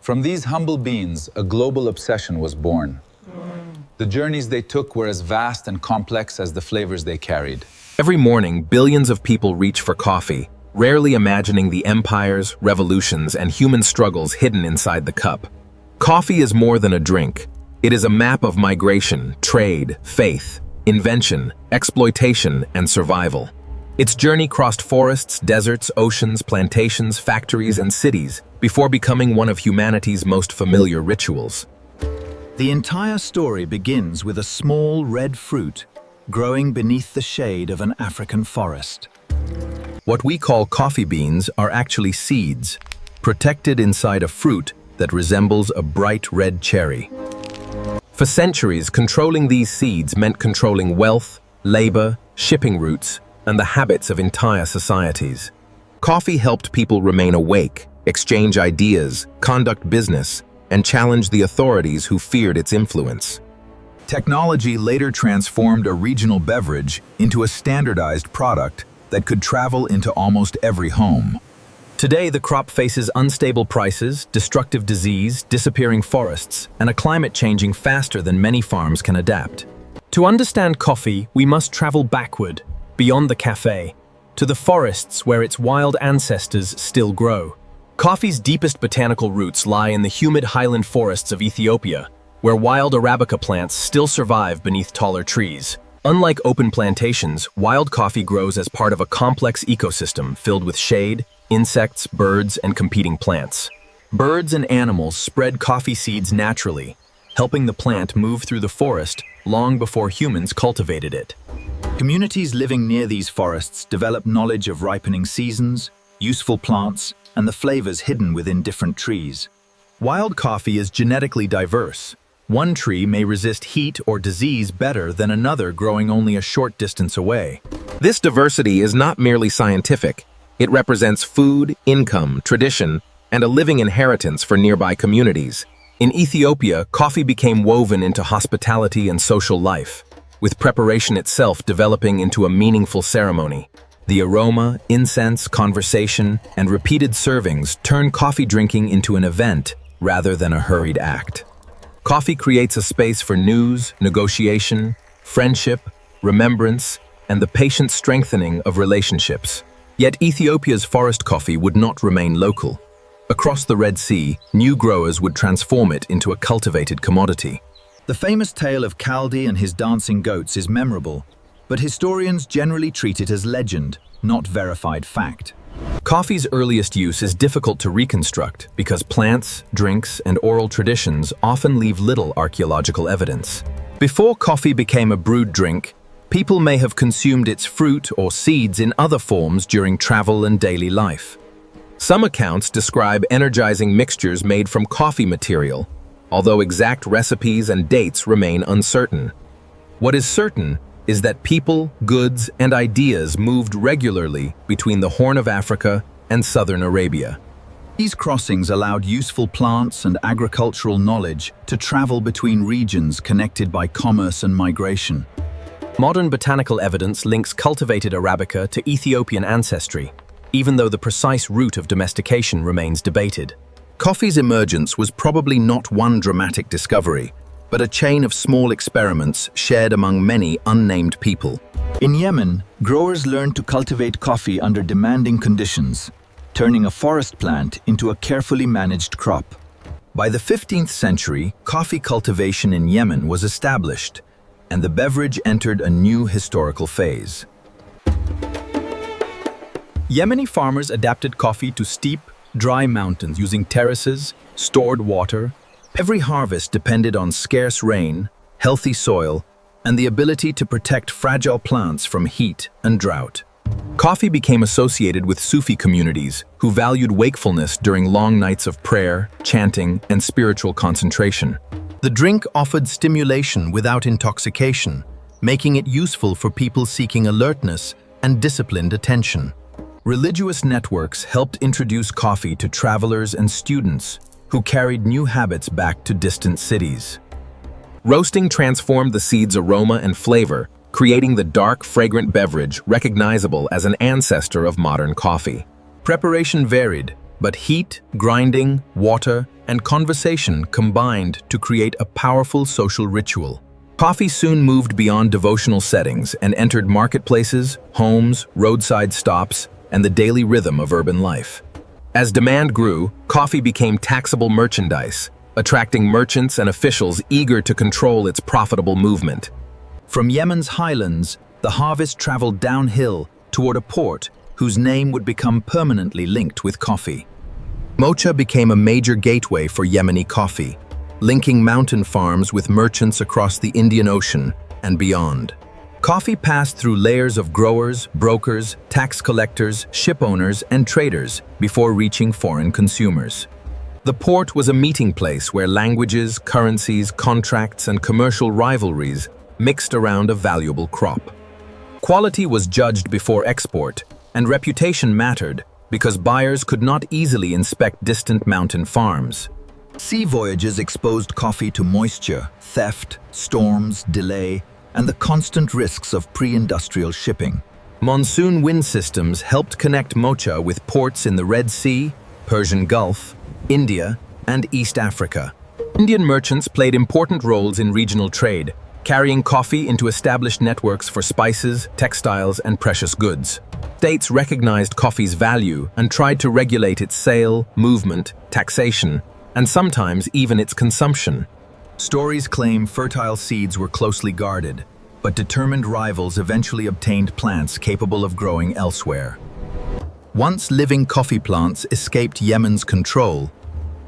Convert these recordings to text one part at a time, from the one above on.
From these humble beings, a global obsession was born. The journeys they took were as vast and complex as the flavors they carried. Every morning, billions of people reach for coffee, rarely imagining the empires, revolutions, and human struggles hidden inside the cup. Coffee is more than a drink. It is a map of migration, trade, faith, invention, exploitation, and survival. Its journey crossed forests, deserts, oceans, plantations, factories, and cities before becoming one of humanity's most familiar rituals. The entire story begins with a small red fruit growing beneath the shade of an African forest. What we call coffee beans are actually seeds, protected inside a fruit that resembles a bright red cherry. For centuries, controlling these seeds meant controlling wealth, labor, shipping routes, and the habits of entire societies. Coffee helped people remain awake, exchange ideas, conduct business, and challenge the authorities who feared its influence. Technology later transformed a regional beverage into a standardized product that could travel into almost every home. Today, the crop faces unstable prices, destructive disease, disappearing forests, and a climate changing faster than many farms can adapt. To understand coffee, we must travel backward, beyond the café, to the forests where its wild ancestors still grow. Coffee's deepest botanical roots lie in the humid highland forests of Ethiopia, where wild Arabica plants still survive beneath taller trees. Unlike open plantations, wild coffee grows as part of a complex ecosystem filled with shade, insects, birds, and competing plants. Birds and animals spread coffee seeds naturally, helping the plant move through the forest long before humans cultivated it. Communities living near these forests develop knowledge of ripening seasons, useful plants, and the flavors hidden within different trees. Wild coffee is genetically diverse. One tree may resist heat or disease better than another growing only a short distance away. This diversity is not merely scientific. It represents food, income, tradition, and a living inheritance for nearby communities. In Ethiopia, coffee became woven into hospitality and social life, with preparation itself developing into a meaningful ceremony. The aroma, incense, conversation, and repeated servings turn coffee drinking into an event rather than a hurried act. Coffee creates a space for news, negotiation, friendship, remembrance, and the patient strengthening of relationships. Yet Ethiopia's forest coffee would not remain local. Across the Red Sea, new growers would transform it into a cultivated commodity. The famous tale of Kaldi and his dancing goats is memorable, but historians generally treat it as legend, not verified fact. Coffee's earliest use is difficult to reconstruct because plants, drinks, and oral traditions often leave little archaeological evidence. Before coffee became a brewed drink, people may have consumed its fruit or seeds in other forms during travel and daily life. Some accounts describe energizing mixtures made from coffee material, although exact recipes and dates remain uncertain. What is certain is that people, goods, and ideas moved regularly between the Horn of Africa and southern Arabia. These crossings allowed useful plants and agricultural knowledge to travel between regions connected by commerce and migration. Modern botanical evidence links cultivated Arabica to Ethiopian ancestry, even though the precise route of domestication remains debated. Coffee's emergence was probably not one dramatic discovery, but a chain of small experiments shared among many unnamed people. In Yemen, growers learned to cultivate coffee under demanding conditions, turning a forest plant into a carefully managed crop. By the 15th century, coffee cultivation in Yemen was established, and the beverage entered a new historical phase. Yemeni farmers adapted coffee to steep, dry mountains using terraces, stored water. Every harvest depended on scarce rain, healthy soil, and the ability to protect fragile plants from heat and drought. Coffee became associated with Sufi communities who valued wakefulness during long nights of prayer, chanting, and spiritual concentration. The drink offered stimulation without intoxication, making it useful for people seeking alertness and disciplined attention. Religious networks helped introduce coffee to travelers and students who carried new habits back to distant cities. Roasting transformed the seed's aroma and flavor, creating the dark, fragrant beverage recognizable as an ancestor of modern coffee. Preparation varied, but heat, grinding, water, and conversation combined to create a powerful social ritual. Coffee soon moved beyond devotional settings and entered marketplaces, homes, roadside stops, and the daily rhythm of urban life. As demand grew, coffee became taxable merchandise, attracting merchants and officials eager to control its profitable movement. From Yemen's highlands, the harvest traveled downhill toward a port whose name would become permanently linked with coffee. Mocha became a major gateway for Yemeni coffee, linking mountain farms with merchants across the Indian Ocean and beyond. Coffee passed through layers of growers, brokers, tax collectors, ship owners, and traders before reaching foreign consumers. The port was a meeting place where languages, currencies, contracts, and commercial rivalries mixed around a valuable crop. Quality was judged before export, and reputation mattered because buyers could not easily inspect distant mountain farms. Sea voyages exposed coffee to moisture, theft, storms, delay, and the constant risks of pre-industrial shipping. Monsoon wind systems helped connect Mocha with ports in the Red Sea, Persian Gulf, India, and East Africa. Indian merchants played important roles in regional trade, carrying coffee into established networks for spices, textiles, and precious goods. States recognized coffee's value and tried to regulate its sale, movement, taxation, and sometimes even its consumption. Stories claim fertile seeds were closely guarded, but determined rivals eventually obtained plants capable of growing elsewhere. Once living coffee plants escaped Yemen's control,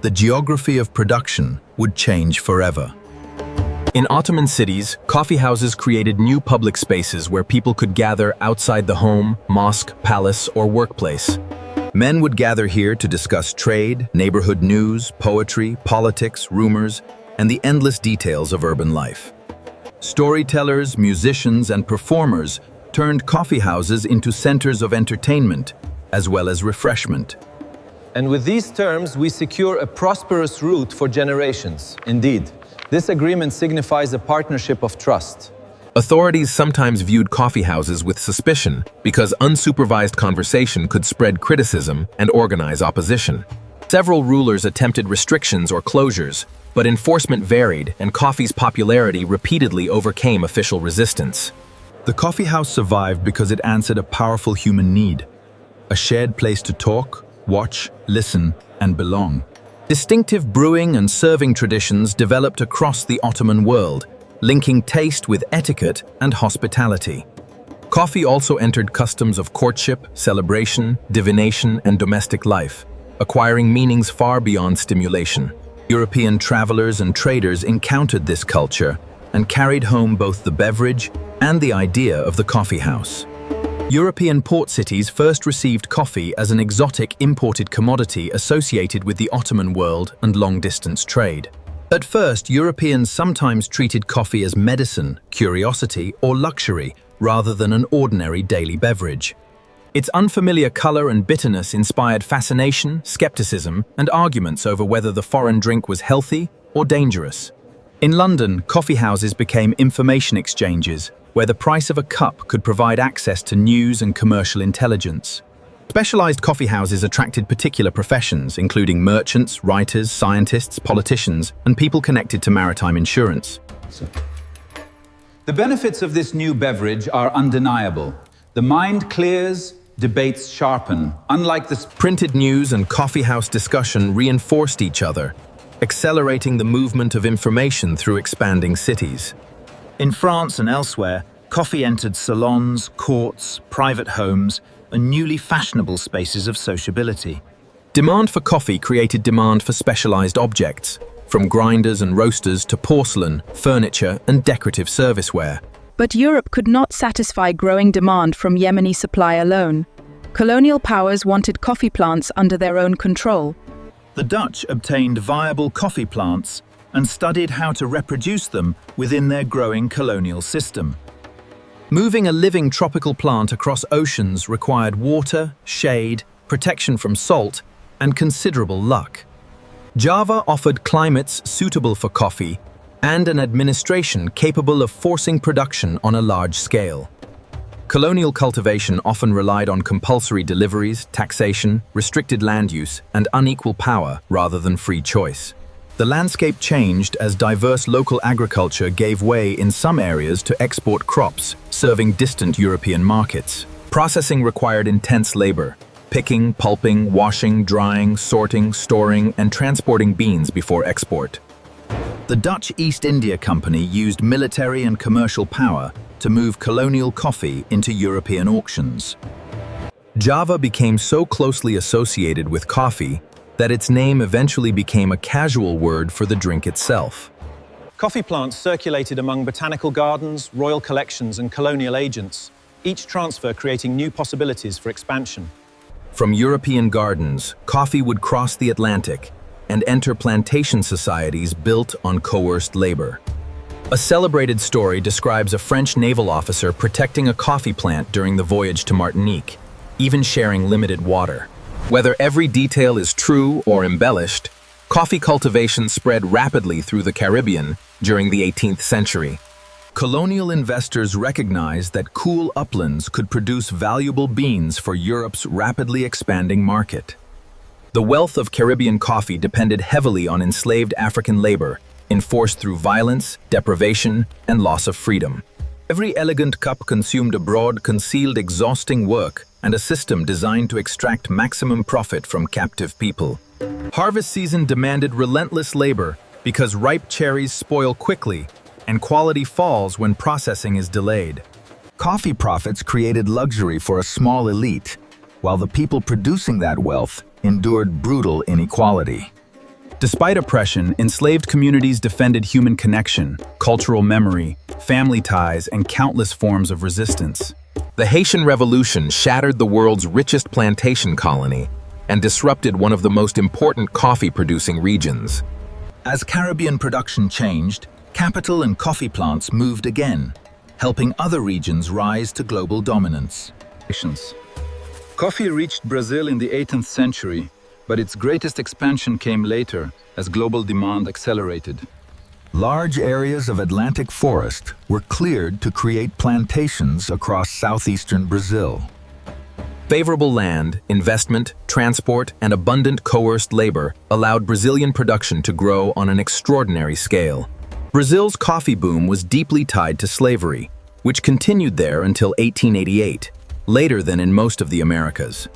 the geography of production would change forever. In Ottoman cities, coffeehouses created new public spaces where people could gather outside the home, mosque, palace, or workplace. Men would gather here to discuss trade, neighborhood news, poetry, politics, rumors, and the endless details of urban life. Storytellers, musicians, and performers turned coffeehouses into centers of entertainment, as well as refreshment. And with these terms, we secure a prosperous route for generations. Indeed, this agreement signifies a partnership of trust. Authorities sometimes viewed coffeehouses with suspicion because unsupervised conversation could spread criticism and organize opposition. Several rulers attempted restrictions or closures, but enforcement varied and coffee's popularity repeatedly overcame official resistance. The coffeehouse survived because it answered a powerful human need: a shared place to talk, watch, listen, and belong. Distinctive brewing and serving traditions developed across the Ottoman world, linking taste with etiquette and hospitality. Coffee also entered customs of courtship, celebration, divination, and domestic life, acquiring meanings far beyond stimulation. European travelers and traders encountered this culture and carried home both the beverage and the idea of the coffeehouse. European port cities first received coffee as an exotic imported commodity associated with the Ottoman world and long-distance trade. At first, Europeans sometimes treated coffee as medicine, curiosity, or luxury, rather than an ordinary daily beverage. Its unfamiliar color and bitterness inspired fascination, skepticism, and arguments over whether the foreign drink was healthy or dangerous. In London, coffeehouses became information exchanges, where the price of a cup could provide access to news and commercial intelligence. Specialized coffeehouses attracted particular professions, including merchants, writers, scientists, politicians, and people connected to maritime insurance. The benefits of this new beverage are undeniable. The mind clears, debates sharpen. Unlike the printed news and coffeehouse discussion reinforced each other, accelerating the movement of information through expanding cities. In France and elsewhere, coffee entered salons, courts, private homes, and newly fashionable spaces of sociability. Demand for coffee created demand for specialized objects, from grinders and roasters to porcelain, furniture, and decorative serviceware. But Europe could not satisfy growing demand from Yemeni supply alone. Colonial powers wanted coffee plants under their own control. The Dutch obtained viable coffee plants and studied how to reproduce them within their growing colonial system. Moving a living tropical plant across oceans required water, shade, protection from salt, and considerable luck. Java offered climates suitable for coffee and an administration capable of forcing production on a large scale. Colonial cultivation often relied on compulsory deliveries, taxation, restricted land use, and unequal power rather than free choice. The landscape changed as diverse local agriculture gave way in some areas to export crops, serving distant European markets. Processing required intense labor: picking, pulping, washing, drying, sorting, storing, and transporting beans before export. The Dutch East India Company used military and commercial power to move colonial coffee into European auctions. Java became so closely associated with coffee that its name eventually became a casual word for the drink itself. Coffee plants circulated among botanical gardens, royal collections, and colonial agents, each transfer creating new possibilities for expansion. From European gardens, coffee would cross the Atlantic and enter plantation societies built on coerced labor. A celebrated story describes a French naval officer protecting a coffee plant during the voyage to Martinique, even sharing limited water. Whether every detail is true or embellished, coffee cultivation spread rapidly through the Caribbean during the 18th century. Colonial investors recognized that cool uplands could produce valuable beans for Europe's rapidly expanding market. The wealth of Caribbean coffee depended heavily on enslaved African labor, enforced through violence, deprivation, and loss of freedom. Every elegant cup consumed abroad concealed exhausting work and a system designed to extract maximum profit from captive people. Harvest season demanded relentless labor because ripe cherries spoil quickly and quality falls when processing is delayed. Coffee profits created luxury for a small elite, while the people producing that wealth endured brutal inequality. Despite oppression, enslaved communities defended human connection, cultural memory, family ties, and countless forms of resistance. The Haitian Revolution shattered the world's richest plantation colony and disrupted one of the most important coffee-producing regions. As Caribbean production changed, capital and coffee plants moved again, helping other regions rise to global dominance. Coffee reached Brazil in the 18th century, but its greatest expansion came later as global demand accelerated. Large areas of Atlantic forest were cleared to create plantations across southeastern Brazil. Favorable land, investment, transport, and abundant coerced labor allowed Brazilian production to grow on an extraordinary scale. Brazil's coffee boom was deeply tied to slavery, which continued there until 1888, later than in most of the Americas.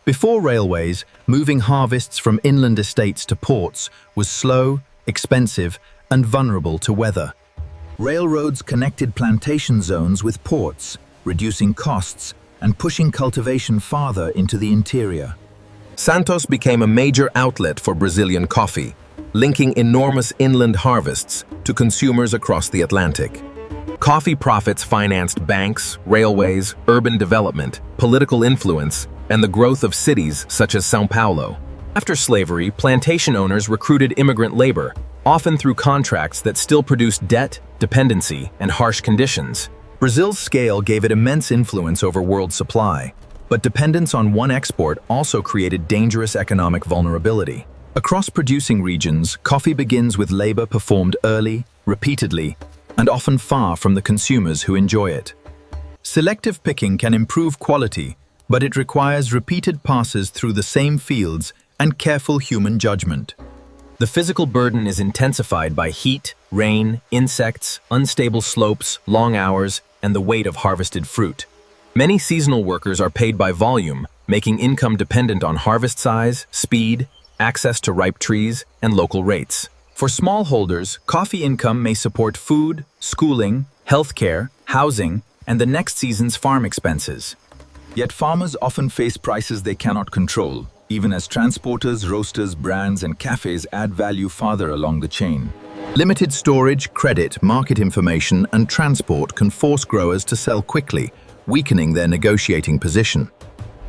Before railways, moving harvests from inland estates to ports was slow, expensive, and vulnerable to weather. Railroads connected plantation zones with ports, reducing costs and pushing cultivation farther into the interior. Santos became a major outlet for Brazilian coffee, linking enormous inland harvests to consumers across the Atlantic. Coffee profits financed banks, railways, urban development, political influence, and the growth of cities such as São Paulo. After slavery, plantation owners recruited immigrant labor, often through contracts that still produced debt, dependency, and harsh conditions. Brazil's scale gave it immense influence over world supply, but dependence on one export also created dangerous economic vulnerability. Across producing regions, coffee begins with labor performed early, repeatedly, and often far from the consumers who enjoy it. Selective picking can improve quality, but it requires repeated passes through the same fields and careful human judgment. The physical burden is intensified by heat, rain, insects, unstable slopes, long hours, and the weight of harvested fruit. Many seasonal workers are paid by volume, making income dependent on harvest size, speed, access to ripe trees, and local rates. For smallholders, coffee income may support food, schooling, healthcare, housing, and the next season's farm expenses. Yet farmers often face prices they cannot control, even as transporters, roasters, brands, and cafes add value farther along the chain. Limited storage, credit, market information, and transport can force growers to sell quickly, weakening their negotiating position.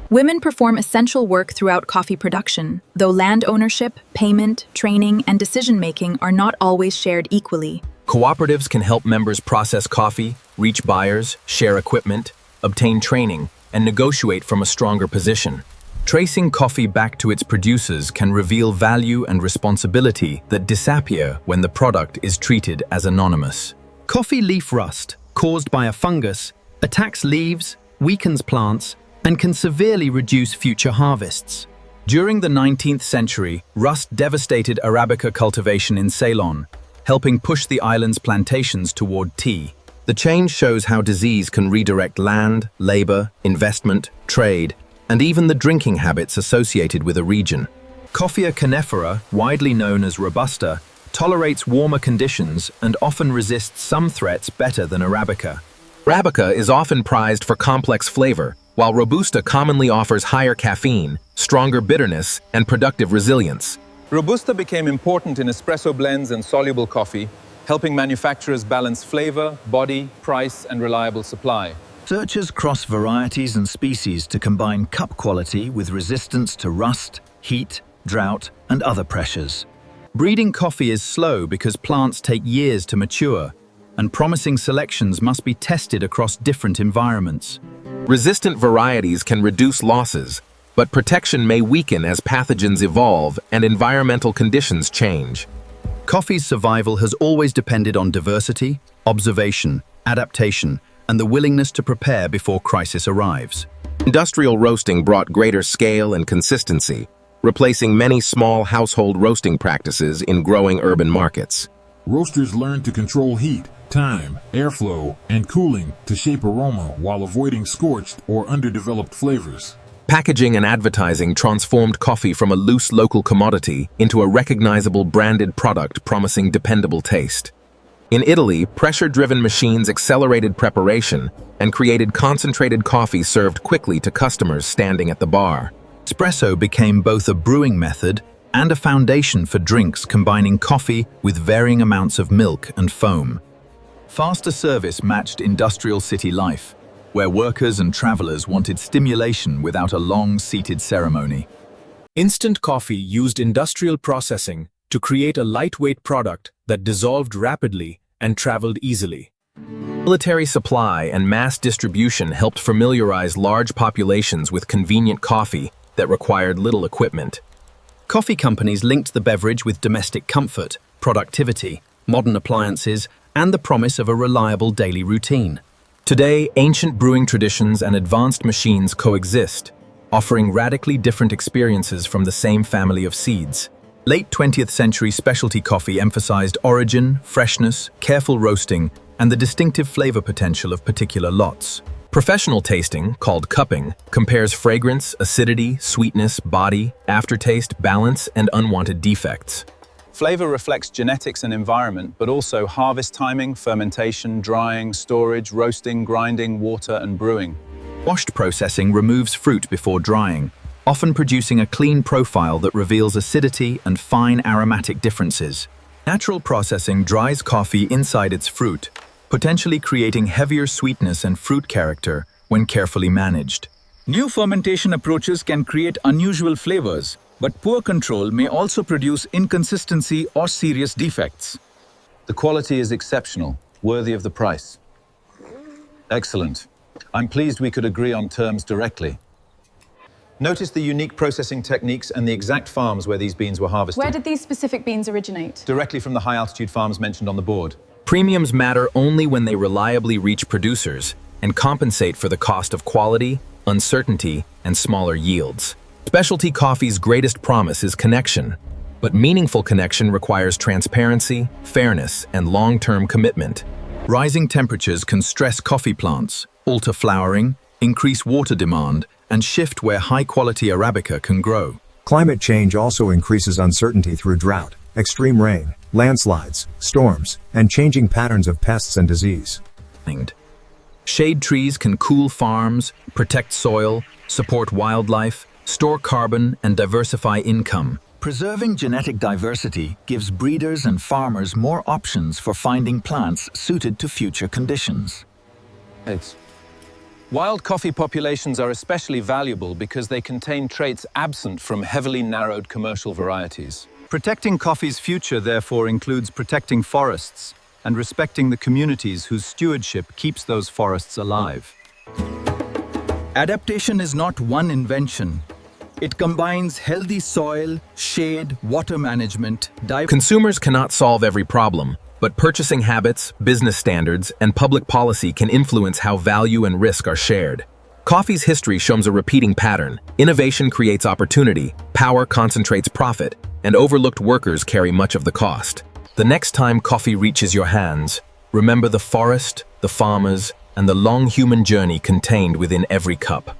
Women perform essential work throughout coffee production, though land ownership, payment, training, and decision-making are not always shared equally. Cooperatives can help members process coffee, reach buyers, share equipment, obtain training, and negotiate from a stronger position. Tracing coffee back to its producers can reveal value and responsibility that disappear when the product is treated as anonymous. Coffee leaf rust, caused by a fungus, attacks leaves, weakens plants, and can severely reduce future harvests. During the 19th century, rust devastated Arabica cultivation in Ceylon, helping push the island's plantations toward tea. The change shows how disease can redirect land, labor, investment, trade, and even the drinking habits associated with a region. Coffea canephora, widely known as Robusta, tolerates warmer conditions and often resists some threats better than Arabica. Arabica is often prized for complex flavor, while Robusta commonly offers higher caffeine, stronger bitterness, and productive resilience. Robusta became important in espresso blends and soluble coffee, helping manufacturers balance flavor, body, price, and reliable supply. Searchers cross varieties and species to combine cup quality with resistance to rust, heat, drought, and other pressures. Breeding coffee is slow because plants take years to mature, and promising selections must be tested across different environments. Resistant varieties can reduce losses, but protection may weaken as pathogens evolve and environmental conditions change. Coffee's survival has always depended on diversity, observation, adaptation, and the willingness to prepare before crisis arrives. Industrial roasting brought greater scale and consistency, replacing many small household roasting practices in growing urban markets. Roasters learned to control heat, time, airflow, and cooling to shape aroma while avoiding scorched or underdeveloped flavors. Packaging and advertising transformed coffee from a loose local commodity into a recognizable branded product promising dependable taste. In Italy, pressure-driven machines accelerated preparation and created concentrated coffee served quickly to customers standing at the bar. Espresso became both a brewing method and a foundation for drinks combining coffee with varying amounts of milk and foam. Faster service matched industrial city life, where workers and travelers wanted stimulation without a long seated ceremony. Instant coffee used industrial processing to create a lightweight product that dissolved rapidly and traveled easily. Military supply and mass distribution helped familiarize large populations with convenient coffee that required little equipment. Coffee companies linked the beverage with domestic comfort, productivity, modern appliances, and the promise of a reliable daily routine. Today, ancient brewing traditions and advanced machines coexist, offering radically different experiences from the same family of seeds. Late 20th century specialty coffee emphasized origin, freshness, careful roasting, and the distinctive flavor potential of particular lots. Professional tasting, called cupping, compares fragrance, acidity, sweetness, body, aftertaste, balance, and unwanted defects. Flavor reflects genetics and environment, but also harvest timing, fermentation, drying, storage, roasting, grinding, water, and brewing. Washed processing removes fruit before drying, often producing a clean profile that reveals acidity and fine aromatic differences. Natural processing dries coffee inside its fruit, potentially creating heavier sweetness and fruit character when carefully managed. New fermentation approaches can create unusual flavors, but poor control may also produce inconsistency or serious defects. The quality is exceptional, worthy of the price. Excellent. I'm pleased we could agree on terms directly. Notice the unique processing techniques and the exact farms where these beans were harvested. Where did these specific beans originate? Directly from the high-altitude farms mentioned on the board. Premiums matter only when they reliably reach producers and compensate for the cost of quality, uncertainty, and smaller yields. Specialty coffee's greatest promise is connection, but meaningful connection requires transparency, fairness, and long-term commitment. Rising temperatures can stress coffee plants, alter flowering, increase water demand, and shift where high-quality Arabica can grow. Climate change also increases uncertainty through drought, extreme rain, landslides, storms, and changing patterns of pests and disease. Shade trees can cool farms, protect soil, support wildlife, store carbon, and diversify income. Preserving genetic diversity gives breeders and farmers more options for finding plants suited to future conditions. Wild coffee populations are especially valuable because they contain traits absent from heavily narrowed commercial varieties. Protecting coffee's future, therefore, includes protecting forests and respecting the communities whose stewardship keeps those forests alive. Adaptation is not one invention. It combines healthy soil, shade, water management, Consumers cannot solve every problem, but purchasing habits, business standards, and public policy can influence how value and risk are shared. Coffee's history shows a repeating pattern. Innovation creates opportunity, power concentrates profit, and overlooked workers carry much of the cost. The next time coffee reaches your hands, remember the forest, the farmers, and the long human journey contained within every cup.